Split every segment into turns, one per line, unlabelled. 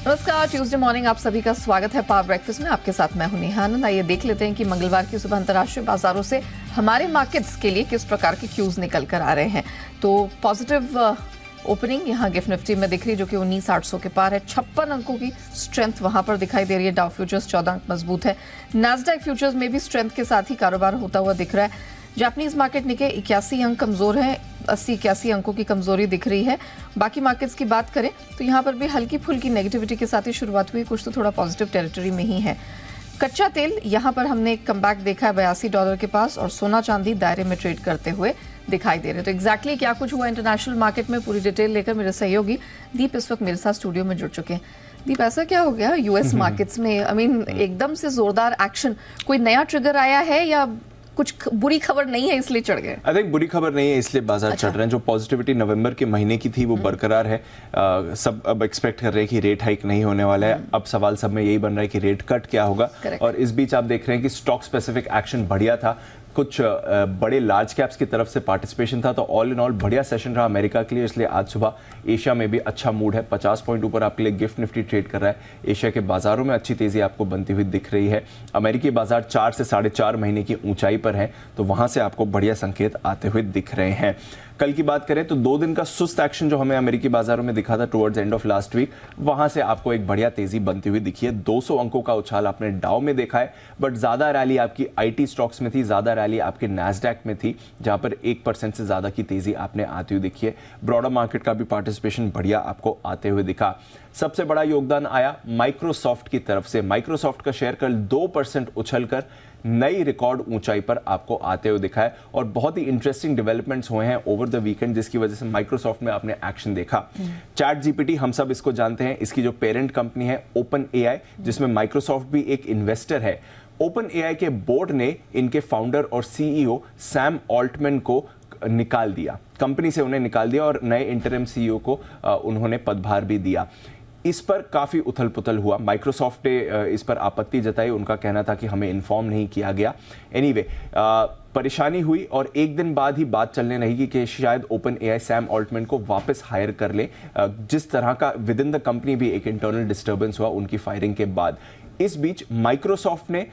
नमस्कार, Tuesday morning आप सभी का स्वागत है पावर ब्रेकफास्ट में। आपके साथ मैं हूं नेहा आनंद। आइए देख लेते हैं कि मंगलवार की सुबह अंतर्राष्ट्रीय बाजारों से हमारे मार्केट्स के लिए किस प्रकार के क्यूज निकल कर आ रहे हैं। तो पॉजिटिव ओपनिंग यहाँ गिफ्ट निफ्टी में दिख रही है जो कि 19,800 के पार है। 56 अंकों की स्ट्रेंथ वहां पर दिखाई दे रही है। डाउ फ्यूचर्स 14 अंक मजबूत है। नैस्डैक फ्यूचर्स में भी स्ट्रेंथ के साथ ही कारोबार होता हुआ दिख रहा है। जापानीज मार्केट निके 81 अंक कमजोर है। 80-81 अंकों की कमजोरी दिख रही है। बाकी मार्केट्स की बात करें तो यहाँ पर भी हल्की फुल्की नेगेटिविटी के साथ ही शुरुआत हुई। कुछ तो थोड़ा पॉजिटिव टेरिटरी में ही है। कच्चा तेल यहाँ पर हमने एक कमबैक देखा है $82 के पास, और सोना चांदी दायरे में ट्रेड करते हुए दिखाई दे रहे। तो एग्जैक्टली क्या कुछ हुआ इंटरनेशनल मार्केट में, पूरी डिटेल लेकर मेरे सहयोगी दीप इस वक्त मेरे साथ स्टूडियो में जुड़ चुके हैं। दीप, ऐसा क्या हो गया यूएस मार्केट्स में? एकदम से जोरदार एक्शन, कोई नया ट्रिगर आया है या कुछ बुरी खबर नहीं है इसलिए चढ़ गए?
आई थिंक बुरी खबर नहीं है इसलिए बाजार चढ़ रहे हैं। जो पॉजिटिविटी नवंबर के महीने की थी वो बरकरार है। सब अब एक्सपेक्ट कर रहे हैं कि रेट हाइक नहीं होने वाला है। अब सवाल सब में यही बन रहा है कि रेट कट क्या होगा। और इस बीच आप देख रहे हैं कि स्टॉक स्पेसिफिक एक्शन बढ़िया था। कुछ बड़े लार्ज कैप्स की तरफ से पार्टिसिपेशन था। तो ऑल इन ऑल बढ़िया सेशन रहा अमेरिका के लिए। इसलिए आज सुबह एशिया में भी अच्छा मूड है। 50 पॉइंट ऊपर आपके लिए गिफ्ट निफ्टी ट्रेड कर रहा है। एशिया के बाजारों में अच्छी तेजी आपको बनती हुई दिख रही है। अमेरिकी बाजार 4 से 4.5 महीने की ऊंचाई पर है, तो वहां से आपको बढ़िया संकेत आते हुए दिख रहे हैं। कल की बात करें तो 2 दिन का सुस्त एक्शन जो हमें अमेरिकी बाजारों में दिखा था towards end of last week, वहां से आपको एक बढ़िया तेजी बनती हुई दिखी है। 200 अंकों का उछाल आपने डाउ में देखा है, बट ज्यादा रैली आपकी आईटी स्टॉक्स में थी, ज्यादा रैली आपके नैस्डैक में थी, जहां पर 1% से ज्यादा की तेजी आपने आती हुई दिखी है। ब्रॉडर मार्केट का भी पार्टिसिपेशन बढ़िया आपको आते हुए दिखा। सबसे बड़ा योगदान आया माइक्रोसॉफ्ट की तरफ से। माइक्रोसॉफ्ट का शेयर कल 2% उछलकर नई रिकॉर्ड ऊंचाई पर आपको आते हुए दिखा है। और बहुत ही इंटरेस्टिंग डेवलपमेंट्स हुए हैं ओवर द वीकेंड, जिसकी वजह से माइक्रोसॉफ्ट में आपने एक्शन देखा। चैट जीपीटी हम सब इसको जानते हैं, इसकी जो पेरेंट कंपनी है ओपन एआई, जिसमें माइक्रोसॉफ्ट भी एक इन्वेस्टर है। ओपन एआई के बोर्ड ने इनके फाउंडर और सीईओ सैम ऑल्टमैन को निकाल दिया, कंपनी से उन्हें निकाल दिया, और नए इंटरिम सीईओ को उन्होंने पदभार भी दिया। इस पर काफी उथल पुथल हुआ। माइक्रोसॉफ्ट ने इस पर आपत्ति जताई। उनका कहना था कि हमें इन्फॉर्म नहीं किया गया। एनीवे, परेशानी हुई और एक दिन बाद ही बात चलने लगी कि शायद ओपन एआई सैम ऑल्टमैन को वापस हायर कर ले। जिस तरह का विद इन द कंपनी भी एक इंटरनल डिस्टर्बेंस हुआ उनकी फायरिंग के बाद। इस बीच माइक्रोसॉफ्ट ने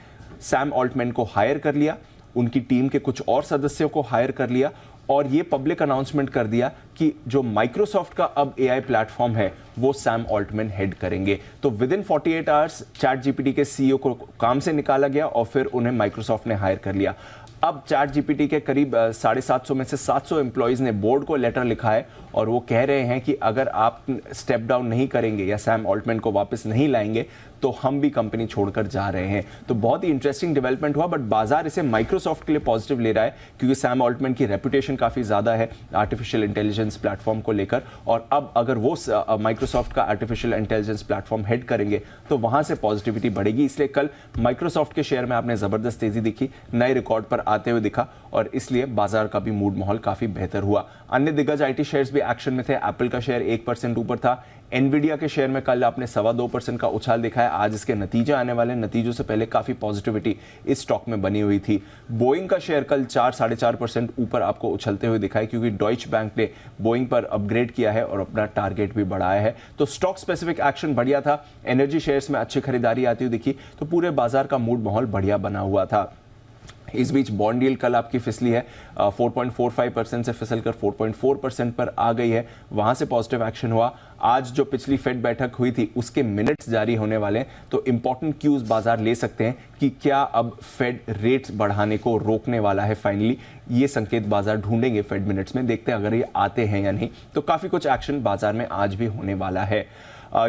सैम ऑल्टमैन को हायर कर लिया, उनकी टीम के कुछ और सदस्यों को हायर कर लिया, और ये पब्लिक अनाउंसमेंट कर दिया कि जो माइक्रोसॉफ्ट का अब एआई प्लेटफॉर्म है वो सैम ऑल्टमैन हेड करेंगे। तो with in 48 hours chat GPT के सीईओ को काम से निकाला गया और फिर उन्हें माइक्रोसॉफ्ट ने हायर कर लिया। अब चैट जीपीटी के करीब 750 में से 700 एम्प्लॉइज ने बोर्ड को लेटर लिखा है, और वो कह रहे हैं कि अगर आप स्टेप डाउन नहीं करेंगे या सैम ऑल्टमैन को वापस नहीं लाएंगे तो हम भी कंपनी छोड़कर जा रहे हैं। तो बहुत ही इंटरेस्टिंग डेवलपमेंट हुआ, बट बाजार इसे माइक्रोसॉफ्ट के लिए पॉजिटिव ले रहा है, क्योंकि सैम ऑल्टमैन की रेपुटेशन काफी ज्यादा है आर्टिफिशियल इंटेलिजेंस प्लेटफॉर्म को लेकर। और अब अगर वो माइक्रोसॉफ्ट का आर्टिफिशियल इंटेलिजेंस प्लेटफॉर्म हेड करेंगे तो वहां से पॉजिटिविटी बढ़ेगी। इसलिए कल माइक्रोसॉफ्ट के शेयर में आपने जबरदस्त तेजी दिखी, नए रिकॉर्ड पर आते हुए दिखा, और इसलिए बाजार का भी मूड माहौल काफी बेहतर हुआ। अन्य दिग्गज आईटी शेयर्स भी एक्शन में थे। एप्पल का शेयर 1% ऊपर था। एनवीडिया के शेयर में कल आपने 2.25% का उछाल देखा है। आज इसके नतीजे आने वाले, नतीजों से पहले काफी पॉजिटिविटी इस स्टॉक में बनी हुई थी। बोइंग का शेयर कल 4-4.5% ऊपर आपको उछलते हुए दिखा है, क्योंकि डॉइच बैंक ने बोइंग पर अपग्रेड किया है और अपना टारगेट भी बढ़ाया है। तो स्टॉक स्पेसिफिक एक्शन बढ़िया था। एनर्जी शेयर्स में अच्छी खरीदारी आती हुई दिखी, तो पूरे बाजार का मूड माहौल बढ़िया बना हुआ था। इस बीच बॉन्ड यील्ड कल आपकी फिसली है, 4.45% से फिसलकर 4.4% पर आ गई है। वहां से पॉजिटिव एक्शन हुआ। आज जो पिछली फेड बैठक हुई थी उसके मिनट्स जारी होने वाले हैं, तो इंपॉर्टेंट क्यूज बाजार ले सकते हैं कि क्या अब फेड रेट्स बढ़ाने को रोकने वाला है फाइनली। ये संकेत बाजार ढूंढेंगे फेड मिनट्स में, देखते हैं अगर ये आते हैं या नहीं। तो काफी कुछ एक्शन बाजार में आज भी होने वाला है।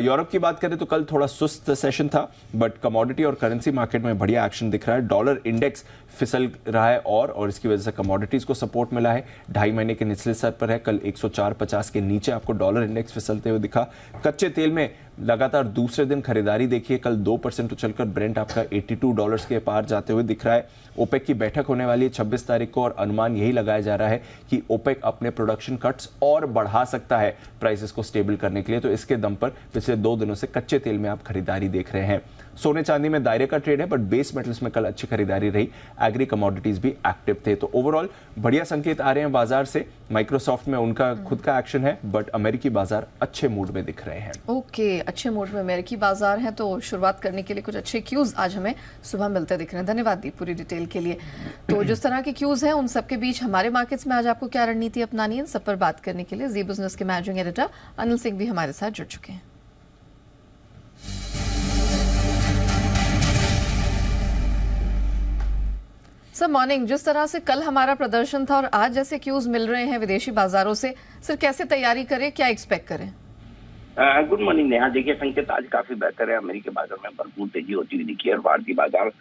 यूरोप की बात करें तो कल थोड़ा सुस्त सेशन था, बट कमोडिटी और करेंसी मार्केट में बढ़िया एक्शन दिख रहा है। डॉलर इंडेक्स फिसल रहा है और इसकी वजह से कमोडिटीज को सपोर्ट मिला है। 2.5 महीने के निचले स्तर पर है। कल 104.50 के नीचे आपको डॉलर इंडेक्स फिसलते हुए दिखा। कच्चे तेल में लगातार दूसरे दिन खरीदारी देखिए, कल 2% उछलकर ब्रेंट आपका $82 के पार जाते हुए दिख रहा है। ओपेक की बैठक होने वाली है 26 तारीख को, और अनुमान यही लगाया जा रहा है कि ओपेक अपने प्रोडक्शन कट्स और बढ़ा सकता है प्राइसेस को स्टेबल करने के लिए। तो इसके दम पर पिछले 2 दिनों से कच्चे तेल में आप खरीदारी देख रहे हैं। सोने चांदी में दायरे का ट्रेड है, बट बेस मेटल्स में कल अच्छी खरीदारी रही। एग्री कमोडिटीज भी एक्टिव थे। तो ओवरऑल बढ़िया संकेत आ रहे हैं बाजार से। माइक्रोसॉफ्ट में उनका खुद का एक्शन है, बट अमेरिकी बाजार अच्छे मूड में दिख रहे हैं।
ओके, अच्छे मूड में अमेरिकी बाजार हैं, तो शुरुआत करने के लिए कुछ अच्छे क्यूज आज हमें सुबह मिलते दिख रहे हैं। धन्यवाद दी पूरी डिटेल के लिए। तो जिस तरह के क्यूज हैं उन सबके बीच हमारे मार्केट्स में आज आपको क्या रणनीति अपनानी है, इन सब पर बात करने के लिए जी बिजनेस के मैनेजिंग एडिटर अनिल सिंह भी हमारे साथ जुड़ चुके हैं। सर मॉर्निंग, जिस तरह से कल हमारा प्रदर्शन था और आज जैसे क्यूज मिल रहे हैं विदेशी बाजारों से, सर कैसे तैयारी करें, क्या एक्सपेक्ट करें?
Good morning Neha. देखिए, संकेत आज काफी बेहतर है। अमेरिकी बाजार में भरपूर तेजी होती हुई दिखी है और भारतीय बाजार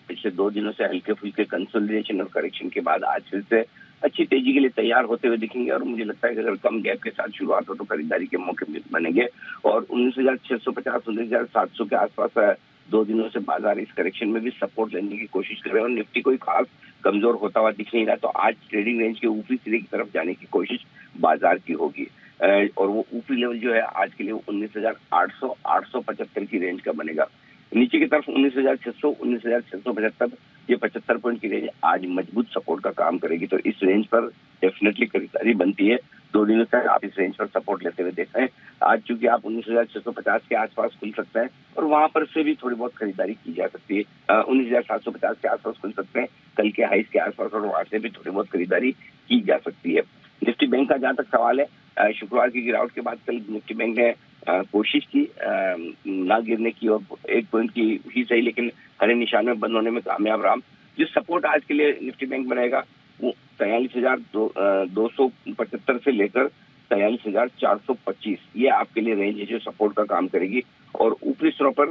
पिछले 2 दिनों से हल्के फुल्के कंसोलिडेशन और करेक्शन के बाद आज फिर से अच्छी तेजी के लिए तैयार होते हुए दिखेंगे। और मुझे लगता है कि अगर कम गैप के साथ शुरुआत हो तो खरीदारी के मौके भी बनेंगे। और 19,650 19,700 के आसपास 2 दिनों से बाजार इस करेक्शन में भी सपोर्ट लेने की कोशिश कर रहे हैं और निफ्टी कोई खास कमजोर होता हुआ दिख नहीं रहा। तो आज ट्रेडिंग रेंज के ऊपरी सिरे की तरफ जाने की कोशिश बाजार की होगी और वो ऊपरी लेवल जो है आज के लिए 19,800 875 की रेंज का बनेगा। नीचे की तरफ 19,600 19,675 ये 75 पॉइंट की रेंज आज मजबूत सपोर्ट का काम करेगी। तो इस रेंज पर डेफिनेटली खरीदारी बनती है। 2 दिनों से आप इस रेंज पर सपोर्ट लेते हुए देख रहे हैं। आज चूंकि आप 19,650 के आसपास खुल सकते हैं और वहां पर से भी थोड़ी बहुत खरीदारी की जा सकती है। 19,750 के आसपास खुल सकते हैं कल के हाइस के आसपास और वहां से भी थोड़ी बहुत खरीदारी की जा सकती है। निफ्टी बैंक का जहां तक सवाल है, शुक्रवार की गिरावट के बाद कल निफ्टी बैंक ने कोशिश की ना गिरने की और 1 पॉइंट की ही सही, लेकिन हरे निशान में बंद होने में कामयाब रहा। जिस सपोर्ट आज के लिए निफ्टी बैंक बनाएगा वो 43,275 से लेकर 43,425 ये आपके लिए रेंज है जो सपोर्ट का काम करेगी। और ऊपरी स्तरों पर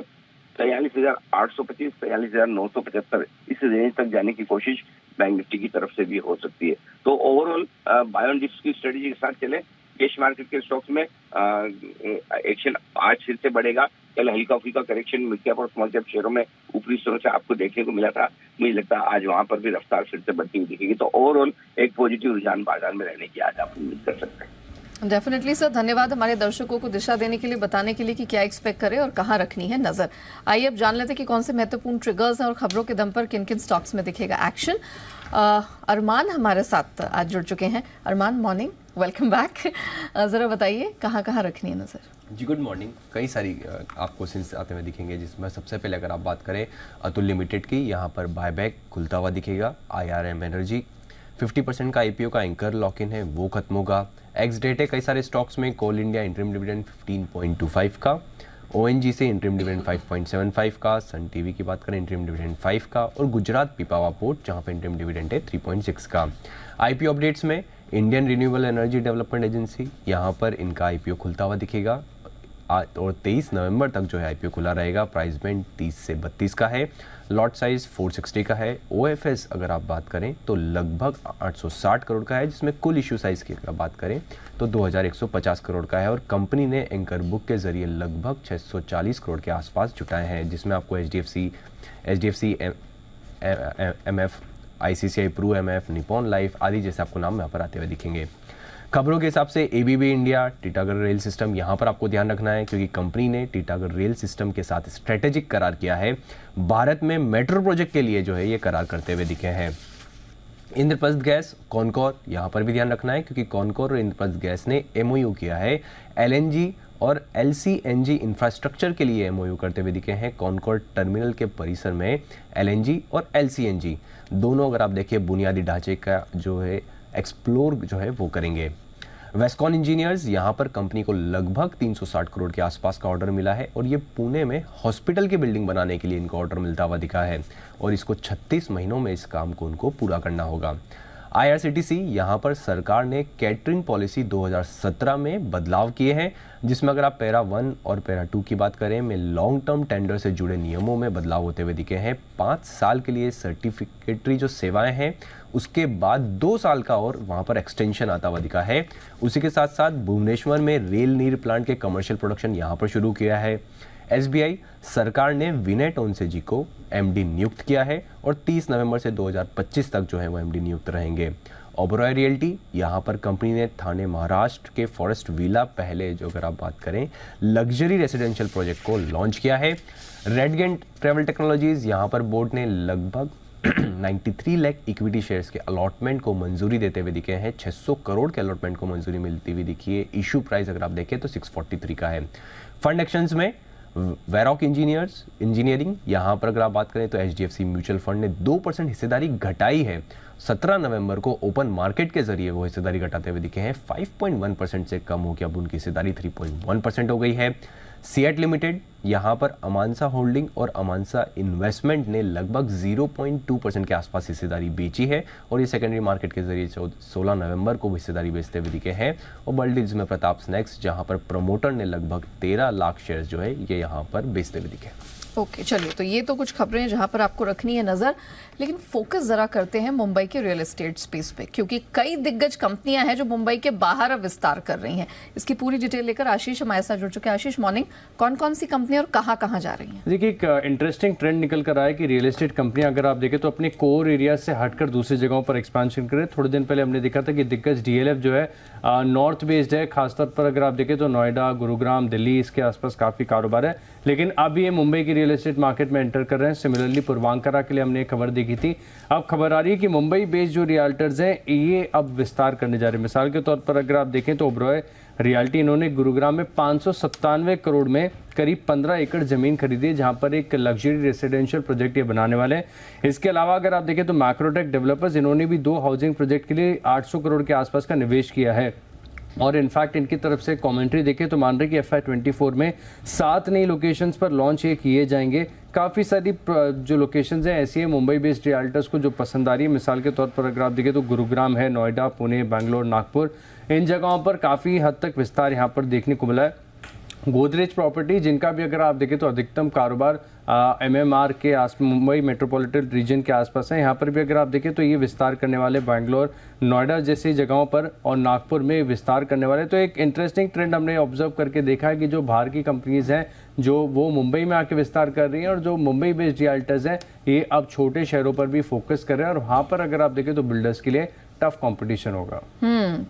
43,825 43,975 इस रेंज तक जाने की कोशिश बैंक निफ्टी की तरफ से भी हो सकती है। तो ओवरऑल बाय ऑन डिप्स की स्ट्रेटेजी के साथ चले। कैश मार्केट के स्टॉक्स में एक्शन आज फिर से बढ़ेगा। कल हल्का फुल्का करेक्शन मिड कैप और स्मॉल कैप शेयरों में ऊपरी स्तरों से आपको देखने को मिला था। मुझे लगता है आज वहां पर भी रफ्तार फिर से बढ़ती हुई दिखेगी। तो ओवरऑल एक पॉजिटिव रुझान बाजार में रहने की आज आप उम्मीद कर सकते हैं।
डेफिनेटली सर, धन्यवाद हमारे दर्शकों को दिशा देने के लिए, बताने के लिए कि क्या एक्सपेक्ट करें और कहां रखनी है नजर। आइए अब जान लेते हैं कि कौन से महत्वपूर्ण ट्रिगर्स हैं और खबरों के दम पर किन किन स्टॉक्स में दिखेगा एक्शन। अरमान हमारे साथ आज जुड़ चुके हैं। अरमान मॉर्निंग, वेलकम बैक। जरा बताइए कहां कहां रखनी है नजर?
जी गुड मॉर्निंग। कई सारी आपको क्वेश्चंस आते हुए दिखेंगे, जिसमें सबसे पहले अगर आप बात करें अतुल लिमिटेड की, यहाँ पर बायबैक खुलता हुआ दिखेगा। IRM एनर्जी 50% का IPO का एंकर लॉक इन है, वो खत्म होगा। एक्स डेट है कई सारे स्टॉक्स में। कोल इंडिया इंटरिम डिविडेंड 15.25 का, ONGC इंटरिम डिविडेंड 5.75 का, सन टीवी की बात करें इंटरिम डिविडेंड 5 का, और गुजरात पिपावा पोर्ट जहां पे इंटरिम डिविडेंड है 3.6 का। IPO अपडेट्स में Indian renewable energy development agency, यहाँ पर इनका IPO खुलता हुआ दिखेगा और 23 नवंबर तक जो है IPO खुला रहेगा। प्राइस बैंड 30 से 32 का है, लॉट साइज 460 का है। OFS अगर आप बात करें तो लगभग 860 करोड़ का है, जिसमें कुल इश्यू साइज की अगर बात करें तो 2150 करोड़ का है। और कंपनी ने एंकर बुक के जरिए लगभग 640 करोड़ के आसपास जुटाए हैं, जिसमें आपको HDFC MF, ICICI Pru MF, Nippon Life आदि जैसे आपको नाम यहाँ पर आते हुए दिखेंगे। खबरों के हिसाब से ABB India, Titagarh rail system, यहाँ पर आपको ध्यान रखना है क्योंकि कंपनी ने टीटागढ़ रेल सिस्टम के साथ स्ट्रेटेजिक करार किया है। भारत में मेट्रो प्रोजेक्ट के लिए जो है ये करार करते हुए दिखे हैं। इंद्रप्रस्थ गैस, कॉनकोर, यहाँ पर भी ध्यान रखना है क्योंकि कॉनकोर और इंद्रप्रस्थ गैस ने MOU किया है। LNG और LCNG इंफ्रास्ट्रक्चर के लिए MOU करते हुए दिखे हैं। कॉनकोर टर्मिनल के परिसर में LNG और LCNG दोनों अगर आप देखिए बुनियादी ढांचे का जो है एक्सप्लोर जो है वो करेंगे। वेस्कॉन इंजीनियर्स, यहाँ पर कंपनी को लगभग 360 करोड़ के आसपास का ऑर्डर मिला है और ये पुणे में हॉस्पिटल की बिल्डिंग बनाने के लिए इनको ऑर्डर मिलता हुआ दिखा है और इसको 36 महीनों में इस काम को उनको पूरा करना होगा। IRCTC, यहाँ पर सरकार ने कैटरिंग पॉलिसी 2017 में बदलाव किए हैं, जिसमें अगर आप पैरा 1 और पैरा 2 की बात करें में लॉन्ग टर्म टेंडर से जुड़े नियमों में बदलाव होते हुए दिखे हैं। 5 साल के लिए सर्टिफिकेटरी जो सेवाएं हैं उसके बाद 2 साल का और वहाँ पर एक्सटेंशन आता हुआ दिखा है। उसी के साथ साथ भुवनेश्वर में रेल नीर प्लांट के कमर्शियल प्रोडक्शन यहाँ पर शुरू किया है। SBI, सरकार ने विनय टोनसे जी को MD नियुक्त किया है और 30 नवंबर से 2025 तक जो है वो MD नियुक्त रहेंगे। ओबरॉय रियल्टी, यहाँ पर कंपनी ने थाने महाराष्ट्र के फॉरेस्ट विला पहले जो अगर आप बात करें लग्जरी रेसिडेंशियल प्रोजेक्ट को लॉन्च किया है। रेडगेंट ट्रैवल टेक्नोलॉजीज, यहाँ पर बोर्ड ने लगभग 93 लाख इक्विटी शेयर्स के अलॉटमेंट को मंजूरी देते हुए दिखे हैं। 600 करोड़ के अलॉटमेंट को मंजूरी मिलती हुई दिखी है। इशू प्राइस अगर आप देखें तो 643 का है। फंड एक्शंस में वैरॉक इंजीनियरिंग, यहाँ पर अगर आप बात करें तो HDFC म्यूचुअल फंड ने 2% हिस्सेदारी घटाई है। 17 नवंबर को ओपन मार्केट के जरिए वो हिस्सेदारी घटाते हुए दिखे हैं। 5.1% से कम होकर अब उनकी हिस्सेदारी 3.1% हो गई है। सीएट लिमिटेड, यहाँ पर अमानसा होल्डिंग और अमानसा इन्वेस्टमेंट ने लगभग 0.2% के आसपास हिस्सेदारी बेची है और ये सेकेंडरी मार्केट के जरिए 16 नवंबर को हिस्सेदारी बेचते हुए दिखे हैं। और बल्डीज में प्रताप स्नैक्स, जहाँ पर प्रमोटर ने लगभग 13 लाख शेयर्स जो है ये यहाँ पर बेचते हुए दिखे।
ओके, चलिए, तो ये तो कुछ खबरें हैं जहां पर आपको रखनी है नजर, लेकिन फोकस जरा करते हैं मुंबई के रियल एस्टेट स्पेस पे, क्योंकि कई दिग्गज कंपनियां हैं जो मुंबई के बाहर अब विस्तार कर रही हैं। इसकी पूरी डिटेल लेकर आशीष हमारे साथ जुड़ चुके हैं। आशीष, मॉर्निंग। कौन कौन सी कंपनियां और कहां जा रही हैं?
देखिए, एक इंटरेस्टिंग ट्रेंड निकल कर आया कि रियल एस्टेट कंपनियां अगर आप देखें तो अपने कोर एरिया से हटकर दूसरी जगहों पर एक्सपेंशन करें। थोड़े दिन पहले हमने देखा था कि दिग्गज DLF जो है नॉर्थ बेस्ड है, खासतौर पर अगर आप देखें तो नोएडा, गुरुग्राम, दिल्ली, इसके आसपास काफ़ी कारोबार है। लेकिन अब ये मुंबई की रियल एस्टेट मार्केट में एंटर कर रहे हैं। सिमिलरली पूर्वांकरा के लिए हमने एक खबर देखी थी। अब खबर आ रही है कि मुंबई बेस्ड जो रियल्टर्स हैं ये अब विस्तार करने जा रहे हैं। मिसाल के तौर पर अगर आप देखें तो ओबरॉय रियल्टी, इन्होंने गुरुग्राम में 597 करोड़ में करीब 15 एकड़ जमीन खरीदी है, जहां पर एक लग्जरी रेसिडेंशियल प्रोजेक्ट ये बनाने वाले हैं। इसके अलावा अगर आप देखें तो मैक्रोटेक डेवलपर्स, इन्होंने भी 2 हाउसिंग प्रोजेक्ट के लिए 800 करोड़ के आसपास का निवेश किया है। और इनफैक्ट इनकी तरफ से कमेंट्री देखें तो मान रहे कि FY24 में 7 नई लोकेशंस पर लॉन्च ये किए जाएंगे। काफ़ी सारी जो लोकेशंस हैं ऐसी है मुंबई बेस्ड रियल्टर्स को जो पसंद आ रही है। मिसाल के तौर पर अगर आप देखें तो गुरुग्राम है, नोएडा, पुणे, बैंगलोर, नागपुर, इन जगहों पर काफ़ी हद तक विस्तार यहाँ पर देखने को मिला है। गोदरेज प्रॉपर्टी, जिनका भी अगर आप देखें तो अधिकतम कारोबार MMR के मुंबई मेट्रोपॉलिटन रीजन के आसपास है। यहाँ पर भी अगर आप देखें तो ये विस्तार करने वाले बैंगलोर, नोएडा जैसी जगहों पर और नागपुर में विस्तार करने वाले। तो एक इंटरेस्टिंग ट्रेंड हमने ऑब्जर्व करके देखा है कि जो बाहर की कंपनीज हैं जो वो मुंबई में आके विस्तार कर रही हैं, और जो मुंबई बेस्ड रियल्टर्स हैं ये अब छोटे शहरों पर भी फोकस कर रहे हैं। और वहाँ पर अगर आप देखें तो बिल्डर्स के लिए टफ कंपटीशन होगा।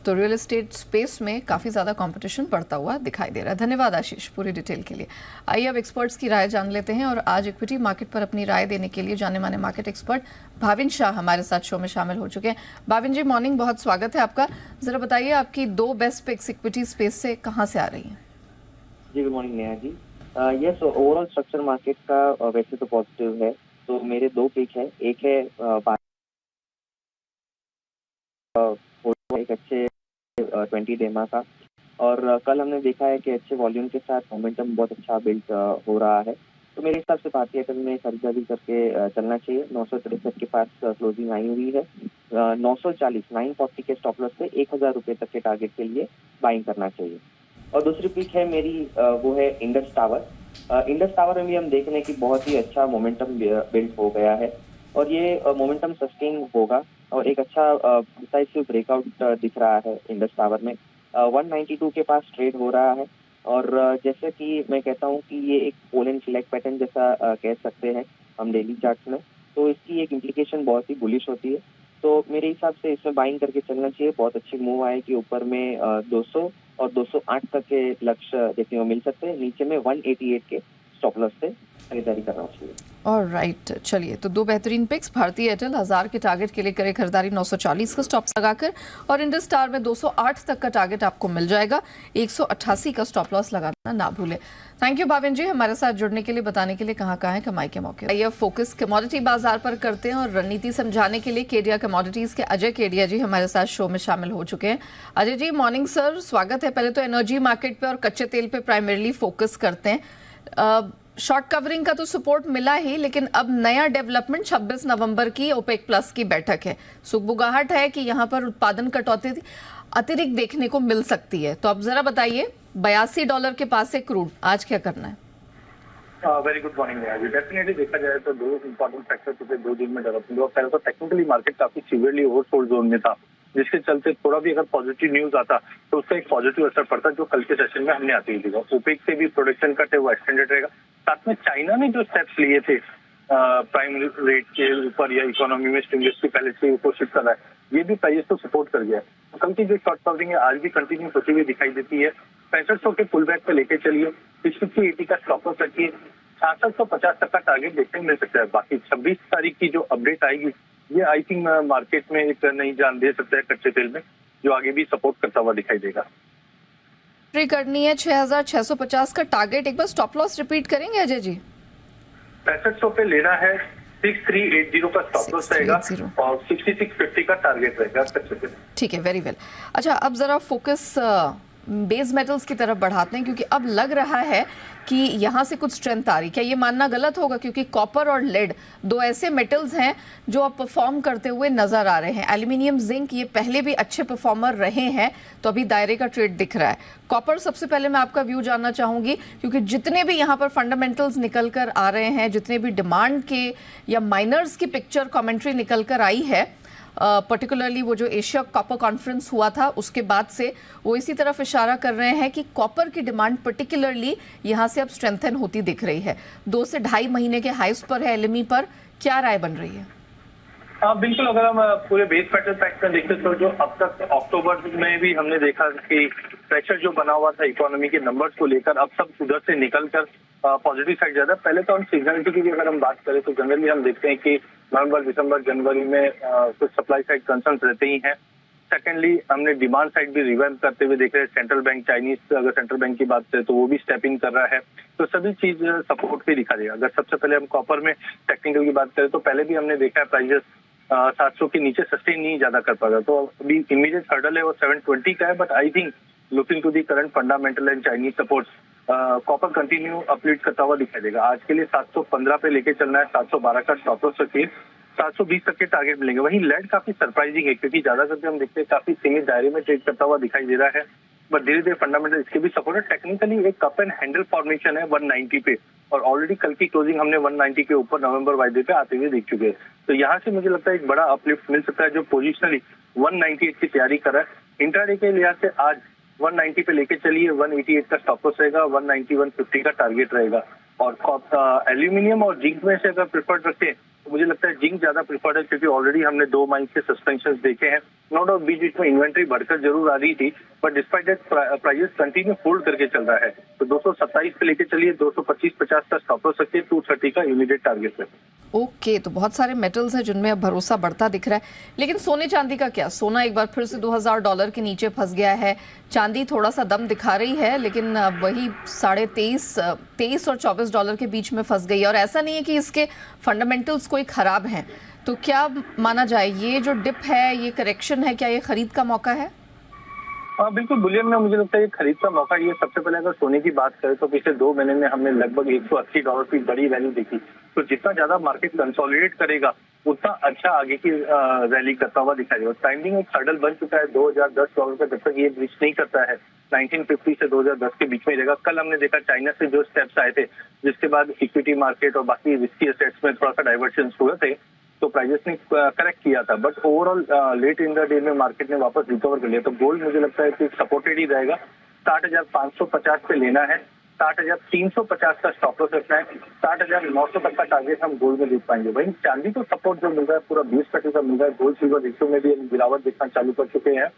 तो रियल एस्टेट स्पेस में काफी ज्यादा कंपटीशन बढ़ता हुआ दिखाई दे रहा है। धन्यवाद आशीष पूरी डिटेल के लिए। आइए अब एक्सपर्ट्स की राय जान लेते हैं, और आज इक्विटी मार्केट पर अपनी राय देने के लिए जाने माने मार्केट एक्सपर्ट भाविन शाह हमारे साथ शो में शामिल हो चुके हैं। भाविन जी, मॉर्निंग, बहुत स्वागत है आपका। जरा बताइए आपकी 2 बेस्ट पिक्स इक्विटी स्पेस से कहाँ से आ रही है?
जी, good morning Neha ji. Yes, overall structure market का वैसे तो पॉजिटिव है। तो मेरे 2 पिक है। एक है एक अच्छे 20 डेमा का, और कल हमने देखा है कि अच्छे वॉल्यूम के साथ मोमेंटम बहुत अच्छा बिल्ड हो रहा है। तो मेरे हिसाब से भारतीय एयरटेल में खरीदारी करके चलना चाहिए। 963 के पास क्लोजिंग आई हुई है। 940 940 के स्टॉप लॉस पे 1000 रुपये तक के टारगेट के लिए बाइंग करना चाहिए। और दूसरी पिक है मेरी, वो है इंडस टावर। इंडस टावर में भी हम देख रहे हैं कि बहुत ही अच्छा मोमेंटम बिल्ड हो गया है, और ये मोमेंटम सस्टेन होगा और एक अच्छा डिसाइसिव ब्रेकआउट दिख रहा है इंडस टावर में। 192 के पास ट्रेड हो रहा है, और जैसे कि मैं कहता हूँ कि ये एक पोल एंड फ्लैग पैटर्न जैसा कह सकते हैं हम डेली चार्ट्स में। तो इसकी एक इम्प्लीकेशन बहुत ही बुलिश होती है। तो मेरे हिसाब से इसमें बाइंग करके चलना चाहिए। बहुत अच्छी मूव आए कि ऊपर में 200 और 208 तक के लक्ष्य देखने को मिल सकते हैं। नीचे में 188 के स्टॉप लॉस से खरीदारी करना चाहिए।
ऑलराइट, चलिए, तो 2 बेहतरीन पिक्स। भारतीय एयरटेल 1000 के टारगेट के लिए करे खरीदारी 940 का स्टॉप लगाकर, और इंडस स्टार में 208 तक का टारगेट आपको मिल जाएगा। 188 का स्टॉप लॉस लगाना ना भूले। थैंक यू भाविन जी हमारे साथ जुड़ने के लिए, बताने के लिए कहाँ है कमाई के मौके। आइए फोकस कमोडिटी बाजार पर करते हैं, और रणनीति समझाने के लिए केडिया कमोडिटीज के अजय केडिया जी हमारे साथ शो में शामिल हो चुके हैं। अजय जी, मॉर्निंग सर, स्वागत है। पहले तो एनर्जी मार्केट पे और कच्चे तेल पे प्राइमरीली फोकस करते हैं। शॉर्ट कवरिंग का तो सपोर्ट मिला ही, लेकिन अब नया डेवलपमेंट 26 नवंबर की ओपेक प्लस की बैठक है। सुगबुगाहट है कि यहां पर उत्पादन कटौती अतिरिक्त देखने को मिल सकती है। तो अब जरा बताइए, $82 के पास है क्रूड, आज क्या करना है?
वेरी गुड मॉर्निंग जी। डेफिनेटली देखा जाए तो 2 इंपॉर्टेंट फैक्टर पिछले 2 दिन में डेवलपमेंट हुआ। पहले तो टेक्निकली मार्केट काफी सीवियरली ओवरसोल्ड जोन में था, जिसके चलते थोड़ा भी अगर पॉजिटिव न्यूज आता तो उसका एक पॉजिटिव असर पड़ता, जो कल के सेशन में हमने आते ही देखा। ओपेक से भी प्रोडक्शन कट है वो एक्सटेंडेड रहेगा। साथ में चाइना ने जो स्टेप्स लिए थे प्राइम रेट के ऊपर या इकोनॉमी में स्टिमुलस की पहले से घोषित कर रहा है, ये भी प्राइस को सपोर्ट कर गया है। कल की जो शॉर्ट कवरिंग है आज भी कंटिन्यू होती हुई दिखाई देती है। 6500 के पुल बैक पे लेके चलिए, 650-80 का स्टॉप लॉस रखिए, 6650 तक का टारगेट देखने को मिल सकता है। बाकी 26 तारीख की जो अपडेट आएगी ये आई थिंक मार्केट में एक नई जान दे सकता है कच्चे तेल में, जो आगे भी सपोर्ट करता हुआ दिखाई देगा।
एंट्री करनी है 6650 का टारगेट, एक बार स्टॉप लॉस रिपीट करेंगे अजय जी?
6500 पे लेना है, 6380 का स्टॉप लॉस रहेगा और 6650 का टारगेट रहेगा कच्चे तेल।
ठीक है, वेरी वेल। अच्छा, अब जरा फोकस बेस मेटल्स की तरफ बढ़ाते हैं, क्योंकि अब लग रहा है कि यहाँ से कुछ स्ट्रेंथ आ रही। क्या ये मानना गलत होगा? क्योंकि कॉपर और लेड दो ऐसे मेटल्स हैं जो अब परफॉर्म करते हुए नजर आ रहे हैं। एल्यूमिनियम, जिंक ये पहले भी अच्छे परफॉर्मर रहे हैं, तो अभी दायरे का ट्रेड दिख रहा है। कॉपर सबसे पहले मैं आपका व्यू जानना चाहूंगी, क्योंकि जितने भी यहाँ पर फंडामेंटल्स निकल कर आ रहे हैं, जितने भी डिमांड के या माइनर्स की पिक्चर कॉमेंट्री निकल कर आई है, पर्टिकुलरली वो जो एशिया कॉपर कॉन्फ्रेंस हुआ था उसके बाद से वो इसी तरफ इशारा कर रहे हैं कि कॉपर की डिमांड पर्टिकुलरली यहाँ से अब स्ट्रेंथन होती दिख रही है। 2 से 2.5 महीने के हाइस पर है एलएमई पर, क्या राय बन रही है?
हाँ बिल्कुल, अगर हम पूरे बेस मेटल पैक में देखते तो जो अब तक अक्टूबर में भी हमने देखा कि प्रेशर जो बना हुआ था इकोनॉमी के नंबर्स को लेकर, अब सब उधर से निकल कर पॉजिटिव साइड ज्यादा। पहले तो हम सीजनलिटी की भी अगर हम बात करें तो जनरली हम देखते हैं कि नवंबर, दिसंबर, जनवरी में कुछ सप्लाई साइड कंसर्न्स रहते ही हैं। सेकेंडली हमने डिमांड साइड भी रिवाइव करते हुए देख रहे हैं। सेंट्रल बैंक, चाइनीज अगर सेंट्रल बैंक की बात करें तो वो भी स्टेपिंग कर रहा है, तो सभी चीज सपोर्ट भी दिखा देगा। अगर सबसे पहले हम कॉपर में टेक्निकल की बात करें तो पहले भी हमने देखा है प्राइजेस 700 के नीचे सस्टेन नहीं ज्यादा कर पाएगा, तो अभी इमीडिएट हर्डल है वो 720 का है। But I think looking to the current fundamental and Chinese supports, copper continue अपलीड करता हुआ दिखाई देगा। आज के लिए 715 पे लेके चलना है, 712 का स्टॉप लॉस रखिए, 720 तक के टारगेट मिलेंगे। वहीं लेड काफी सरप्राइजिंग है, क्योंकि ज्यादा करके हम देखते हैं काफी सीमित दायरे में ट्रेड करता हुआ दिखाई दे रहा है, बट धीरे धीरे फंडामेंटल इसके भी सपोर्ट है। टेक्निकली एक कप एंड हैंडल फॉर्मेशन है 190 पे, और ऑलरेडी कल की क्लोजिंग हमने 190 के ऊपर नवंबर वायदे पे आते हुए देख चुके हैं। तो यहाँ से मुझे लगता है एक बड़ा अपलिफ्ट मिल सकता है, जो पोजिशनली 198 की तैयारी कर रहा है। इंट्राडे के लिहाज से आज 190 पे लेके चलिए, 188 का स्टॉप लॉस रहेगा, 190, 150 का टारगेट रहेगा। और एल्यूमिनियम और जिंक में से अगर प्रिफर्ड रखें तो मुझे लगता है जिंक ज्यादा प्रिफर्ड है, क्योंकि ऑलरेडी हमने 2 मंथ के सस्पेंशन देखे हैं। नो डाउट बीच बीच में इन्वेंट्री बढ़कर जरूर आ रही थी, but despite that prices continue hold करके चल रहा है। तो 227 पे लेके चलिए, 225-50 का स्टॉप लॉस रखिए, 230 का इमीडिएट टारगेट है।
ओके, तो बहुत सारे मेटल्स हैं जिनमें अब भरोसा बढ़ता दिख रहा है। लेकिन सोने चांदी का क्या? सोना एक बार फिर से $2000 के नीचे फंस गया है। चांदी थोड़ा सा दम दिखा रही है, लेकिन वही $23 और $24 के बीच में फंस गई है। और ऐसा नहीं है कि इसके फंडामेंटल्स कोई खराब हैं, तो क्या माना जाए ये जो डिप है, ये करेक्शन है, क्या ये खरीद का मौका है?
हाँ बिल्कुल, बुलियन में मुझे लगता है ये खरीद का मौका। ये सबसे पहले अगर सोने की बात करें तो पिछले 2 महीने में हमने लगभग $180 की बड़ी वैल्यू देखी। तो जितना ज्यादा मार्केट कंसोलिडेट करेगा उतना अच्छा आगे की रैली करता हुआ दिखाई देगा। टाइमिंग एक हर्डल बन चुका है $2010 का, जब तक ये ब्रीच नहीं करता है 1950 से 2010 के बीच में रहेगा। कल हमने देखा चाइना से जो स्टेप्स आए थे, जिसके बाद इक्विटी मार्केट और बाकी रिस्की एसेट्स में थोड़ा सा डाइवर्शन हुए थे, तो प्राइजेस ने करेक्ट किया था। But overall late in the day में मार्केट ने वापस रिकवर कर लिया। तो गोल्ड मुझे लगता है कि सपोर्टेड ही रहेगा। 60,550 पे लेना है, 60,350 का स्टॉप लॉस रखना है, 60,900 तक का टारगेट हम गोल्ड में देख पाएंगे। वहीं चांदी को सपोर्ट जो मिल रहा है पूरा 20% का मिल रहा है। गोल्ड सिल्वर रेशियो में भी गिरावट देखना चालू कर चुके हैं,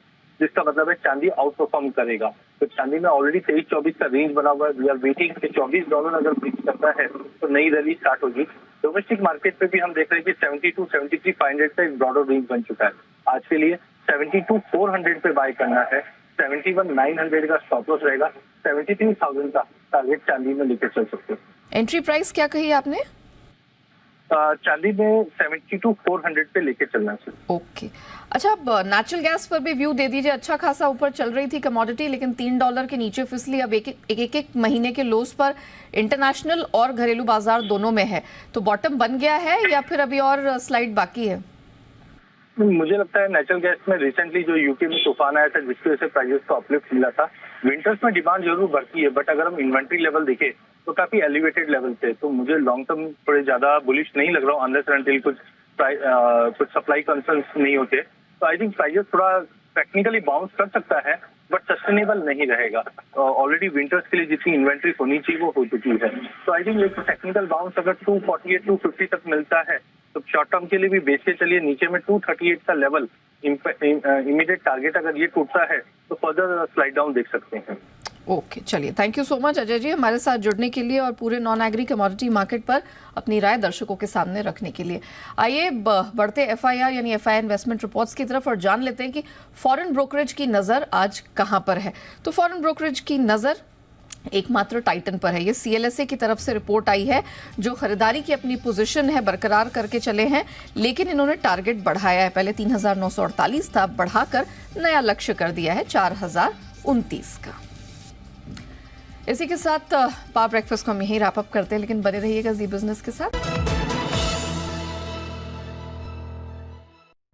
जिसका मतलब है चांदी आउट परफॉर्म करेगा। तो चांदी में ऑलरेडी 23-24 का रेंज बना हुआ है। वी आर वेटिंग कि $24 अगर ब्रीच करता है तो नई रैली स्टार्ट होगी। डोमेस्टिक मार्केट पे भी हम देख रहे हैं कि 72-73,500 का एक ब्रॉडर रेंज बन चुका है। आज के लिए 72,400 पे बाय करना है, 71,900 का स्टॉप लॉस रहेगा, 73,000 का टारगेट चांदी में लेकर चल सकते हैं।
एंट्री प्राइस क्या कही आपने?
चांदी में 72,400 पे लेके चलना चाहिए।
ओके, अच्छा, अब नेचुरल गैस पर भी व्यू दे दीजिए। अच्छा खासा ऊपर चल रही थी कमोडिटी, लेकिन $3 के नीचे फिसली। अब एक महीने के लोस पर इंटरनेशनल और घरेलू बाजार दोनों में है, तो बॉटम बन गया है या फिर अभी और स्लाइड बाकी है?
मुझे लगता है नेचुरल गैस में रिसेंटली जो यूके में तूफान आया था, जिसकी वजह से प्राइसेस को अपलिफ्ट मिला था। विंटर्स में डिमांड जरूर बढ़ती है, बट अगर हम इन्वेंट्री लेवल देखें तो काफी एलिवेटेड लेवल थे। तो मुझे लॉन्ग टर्म थोड़े ज्यादा बुलिश नहीं लग रहा हूँ, अनलेस अनटिल कुछ सप्लाई कंसर्न्स नहीं होते। तो आई थिंक प्राइसेस थोड़ा टेक्निकली बाउंस कर सकता है, बट सस्टेनेबल नहीं रहेगा। ऑलरेडी विंटर्स के लिए जितनी इन्वेंट्री होनी चाहिए वो हो चुकी है। तो आई थिंक एक टेक्निकल बाउंस अगर 248-250 तक मिलता है तो शॉर्ट टर्म के लिए भी बेच के चलिए। नीचे में 238 का लेवल इमीडिएट टारगेट अगर ये टूटता है तो फर्दर स्लाइड डाउन देख सकते हैं।
ओके, चलिए, thank you so much Ajay ji हमारे साथ जुड़ने के लिए और पूरे नॉन एग्री कमोडिटी मार्केट पर अपनी राय दर्शकों के सामने रखने के लिए। आइए बढ़ते एफआईआर यानी एफआईआई इन्वेस्टमेंट रिपोर्ट्स की तरफ और जान लेते हैं कि फॉरेन ब्रोकरेज की नजर आज कहां पर है। तो फॉरेन ब्रोकरेज की नजर एकमात्र टाइटन पर है। ये सीएलएसए की तरफ से रिपोर्ट आई है, जो खरीदारी की अपनी पोजीशन है बरकरार करके चले हैं, लेकिन इन्होंने टारगेट बढ़ाया है। पहले 3,948 था, बढ़ाकर नया लक्ष्य कर दिया है 4,029 का। इसी के साथ पावर ब्रेकफास्ट को हम यहीं रैप अप करते हैं, लेकिन बने रहिएगा जी बिजनेस के साथ।